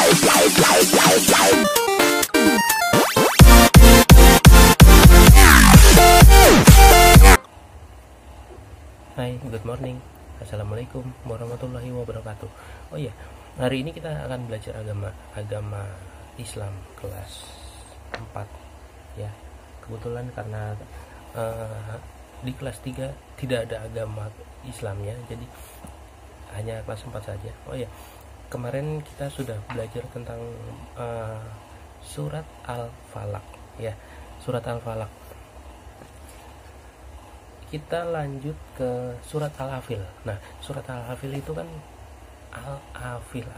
Hai, good morning. Assalamualaikum warahmatullahi wabarakatuh. Oh iya, hari ini kita akan belajar agama Islam kelas 4 ya. Kebetulan karena di kelas 3 tidak ada agama Islamnya, jadi hanya kelas 4 saja. Oh iya, kemarin kita sudah belajar tentang surat Al-Falaq ya. Surat Al-Falaq. Kita lanjut ke surat Al-Afil. Nah, surat Al-Afil itu kan Al-Afil.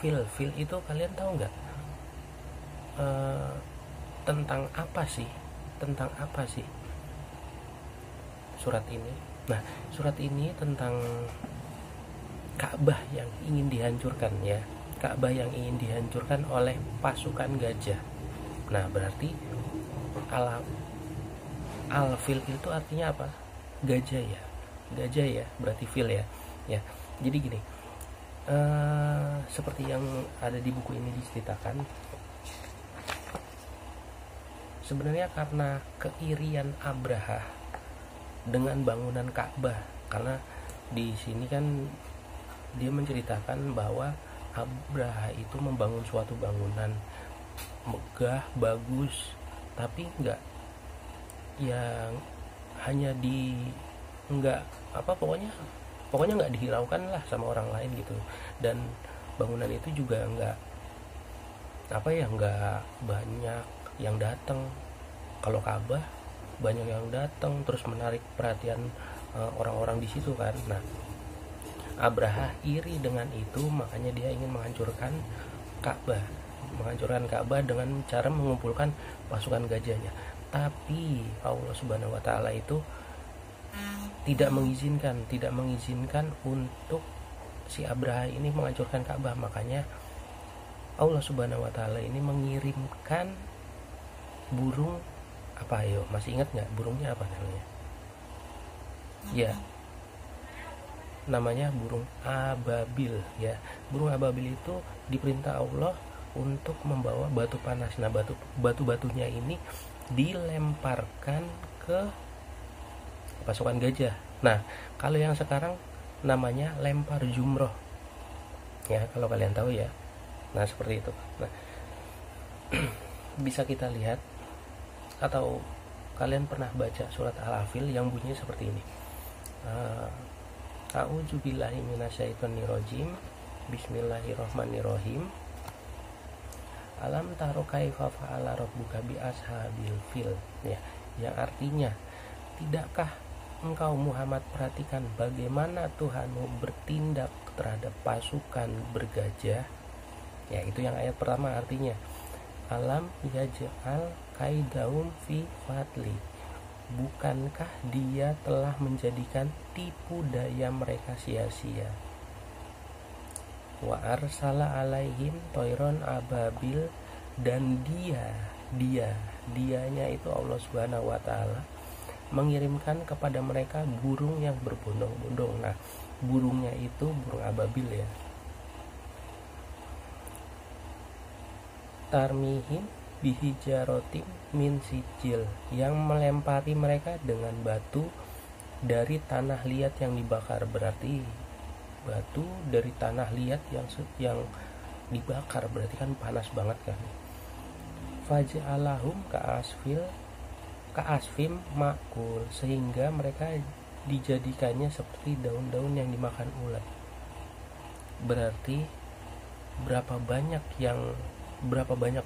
Fil itu kalian tahu nggak? Tentang apa sih? Tentang apa sih surat ini? Nah, surat ini tentang Ka'bah yang ingin dihancurkan ya. Ka'bah yang ingin dihancurkan oleh pasukan gajah. Nah, berarti Al-fil itu artinya apa? Gajah ya. Gajah ya, berarti fil ya. Ya. Jadi gini. Seperti yang ada di buku ini diceritakan, sebenarnya karena keirian Abraha dengan bangunan Ka'bah, karena di sini kan dia menceritakan bahwa Abraha itu membangun suatu bangunan megah, bagus, tapi enggak yang hanya pokoknya nggak dihiraukan lah sama orang lain gitu. Dan bangunan itu juga nggak banyak yang datang. Kalau Ka'bah banyak yang datang, terus menarik perhatian orang-orang di situ kan. Nah, Abraha iri dengan itu, makanya dia ingin menghancurkan Ka'bah dengan cara mengumpulkan pasukan gajahnya. Tapi Allah Subhanahu wa taala itu tidak mengizinkan untuk si Abraha ini menghancurkan Ka'bah. Makanya Allah Subhanahu wa taala ini mengirimkan burung apa, ayo masih ingat nggak burungnya apa namanya? Ya, namanya burung ababil ya. Burung ababil itu diperintah Allah untuk membawa batu panas. Nah, batu-batunya ini dilemparkan ke pasukan gajah. Nah, kalau yang sekarang namanya lempar jumroh ya, kalau kalian tahu ya. Nah, seperti itu. Nah, bisa kita lihat atau kalian pernah baca surat Al-Afil yang bunyinya seperti ini. A'udzubillahi minasyaitonirrajim. Bismillahirrahmanirrahim. Alam taro kaifa fa'ala rabbuka bi ashabil fil ya, yang artinya, tidakkah engkau Muhammad perhatikan bagaimana Tuhanmu bertindak terhadap pasukan bergajah ya. Itu yang ayat pertama, artinya alam yaj'al kaidaum fi fadli, bukankah dia telah menjadikan tipu daya mereka sia-sia. Wa arsala alaihim toiron ababil, dan dianya itu Allah Subhanahu wa taala mengirimkan kepada mereka burung yang berbondong-bondong. Nah, burungnya itu burung ababil ya. Tarmihim bihijarotim min sijil, yang melempari mereka dengan batu dari tanah liat yang dibakar. Berarti batu dari tanah liat yang dibakar, berarti kan panas banget kan. Faj'alahum ka'asfim ma'kul, sehingga mereka dijadikannya seperti daun-daun yang dimakan ulat. Berarti berapa banyak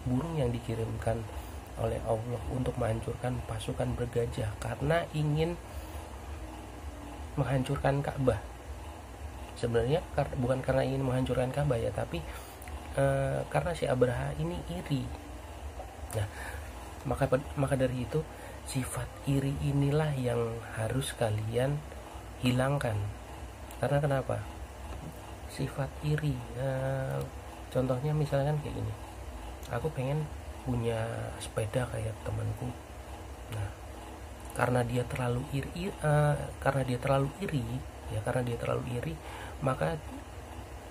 burung yang dikirimkan oleh Allah untuk menghancurkan pasukan bergajah karena ingin menghancurkan Ka'bah. Sebenarnya bukan karena ingin menghancurkan Ka'bah ya, tapi karena si Abraha ini iri. Nah, maka dari itu sifat iri inilah yang harus kalian hilangkan. Karena kenapa? Sifat iri. Contohnya misalkan kayak gini. Aku pengen punya sepeda kayak temanku. Nah, karena dia terlalu iri, maka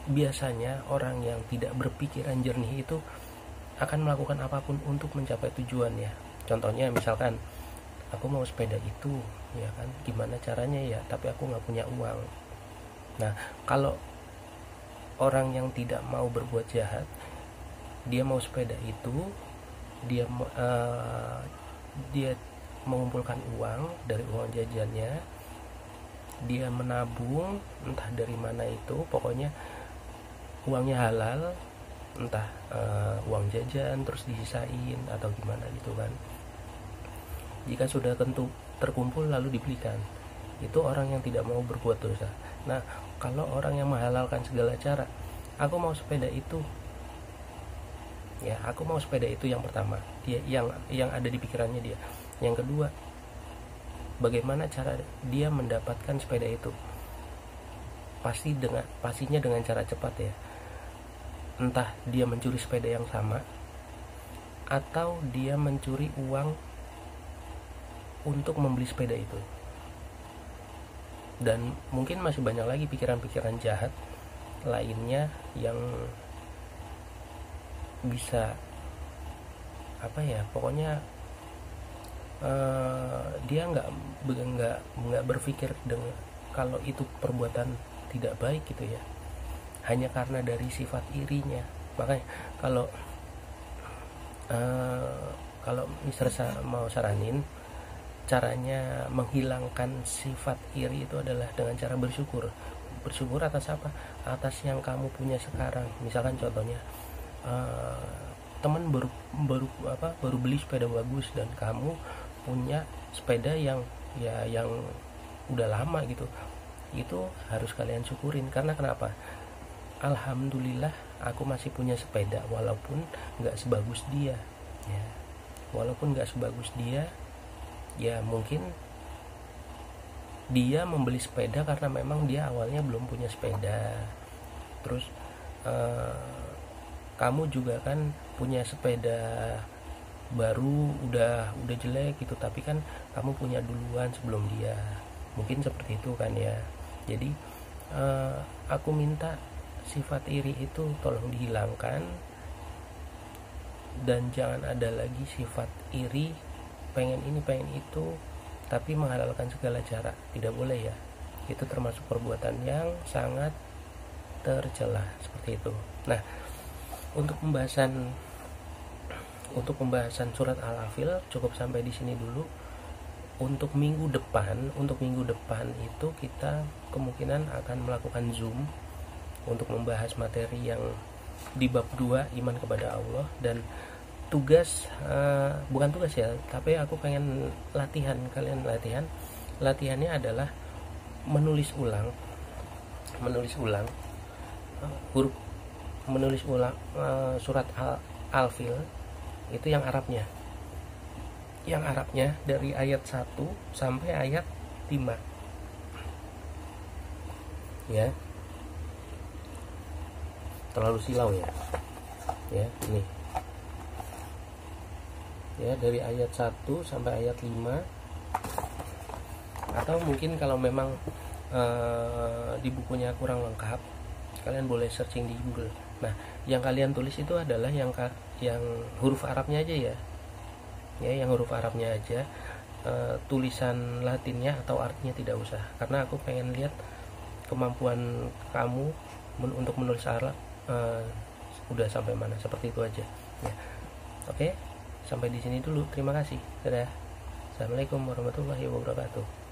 biasanya orang yang tidak berpikiran jernih itu akan melakukan apapun untuk mencapai tujuannya. Contohnya misalkan aku mau sepeda itu, ya kan, gimana caranya ya, tapi aku nggak punya uang. Nah, kalau orang yang tidak mau berbuat jahat, dia mau sepeda itu, dia dia mengumpulkan uang dari uang jajannya, dia menabung entah dari mana itu, pokoknya uangnya halal, entah uang jajan terus disisain atau gimana gitu kan. Jika sudah tentu terkumpul lalu dibelikan, itu orang yang tidak mau berbuat dosa. Nah, kalau orang yang menghalalkan segala cara, aku mau sepeda itu, ya aku mau sepeda itu, yang pertama dia yang ada di pikirannya dia. Yang kedua, bagaimana cara dia mendapatkan sepeda itu? Pastinya dengan cara cepat ya. Entah dia mencuri sepeda yang sama, atau dia mencuri uang untuk membeli sepeda itu. Dan mungkin masih banyak lagi pikiran-pikiran jahat lainnya yang bisa pokoknya dia nggak berpikir dengan kalau itu perbuatan tidak baik gitu ya, hanya karena dari sifat irinya. Makanya kalau misalnya mau saranin, caranya menghilangkan sifat iri itu adalah dengan cara bersyukur atas apa? Atas yang kamu punya sekarang. Misalkan contohnya teman baru beli sepeda bagus dan kamu punya sepeda yang udah lama gitu. Itu harus kalian syukurin. Karena kenapa? Alhamdulillah aku masih punya sepeda walaupun nggak sebagus dia ya. Walaupun nggak sebagus dia, ya mungkin dia membeli sepeda karena memang dia awalnya belum punya sepeda. Terus kamu juga kan punya sepeda baru udah jelek gitu, tapi kan kamu punya duluan sebelum dia. Mungkin seperti itu kan ya. Jadi aku minta sifat iri itu tolong dihilangkan, dan jangan ada lagi sifat iri, pengen ini pengen itu, tapi menghalalkan segala cara. Tidak boleh ya. Itu termasuk perbuatan yang sangat tercela seperti itu. Nah, untuk pembahasan surat Al-Afil cukup sampai di sini dulu. Untuk minggu depan itu kita kemungkinan akan melakukan Zoom untuk membahas materi yang di bab 2 iman kepada Allah. Dan bukan tugas ya, tapi aku pengen kalian latihannya adalah menulis ulang surat Al-Fil itu yang Arabnya dari ayat 1 sampai ayat 5 ya. Terlalu silau ya ini ya, dari ayat 1 sampai ayat 5. Atau mungkin kalau memang di bukunya kurang lengkap, kalian boleh searching di Google. Nah, yang kalian tulis itu adalah yang huruf Arabnya aja ya, yang huruf Arabnya aja. Tulisan Latinnya atau artinya tidak usah, karena aku pengen lihat kemampuan kamu untuk menulis Arab udah sampai mana. Seperti itu aja ya. Oke, sampai di sini dulu. Terima kasih. Dadah. Assalamualaikum warahmatullahi wabarakatuh.